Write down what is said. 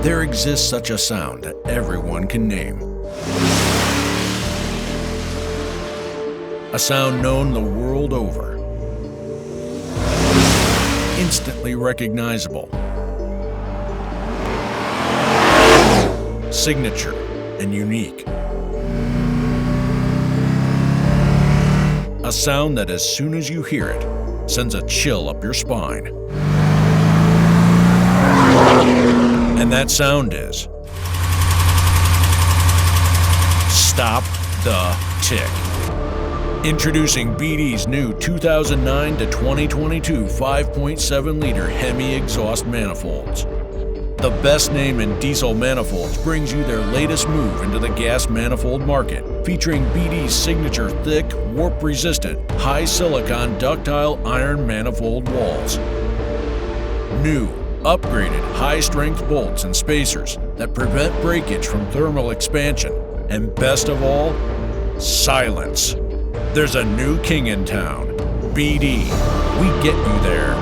There exists such a sound that everyone can name. A sound known the world over. Instantly recognizable. Signature and unique. A sound that as soon as you hear it, sends a chill up your spine. And that sound is Stop the Tick. Introducing BD's new 2009 to 2022 5.7-liter Hemi exhaust manifolds. The best name in diesel manifolds brings you their latest move into the gas manifold market, featuring BD's signature thick, warp-resistant, high-silicon ductile iron manifold walls. New, upgraded high-strength bolts and spacers that prevent breakage from thermal expansion. And best of all, silence. There's a new king in town. BD. We get you there.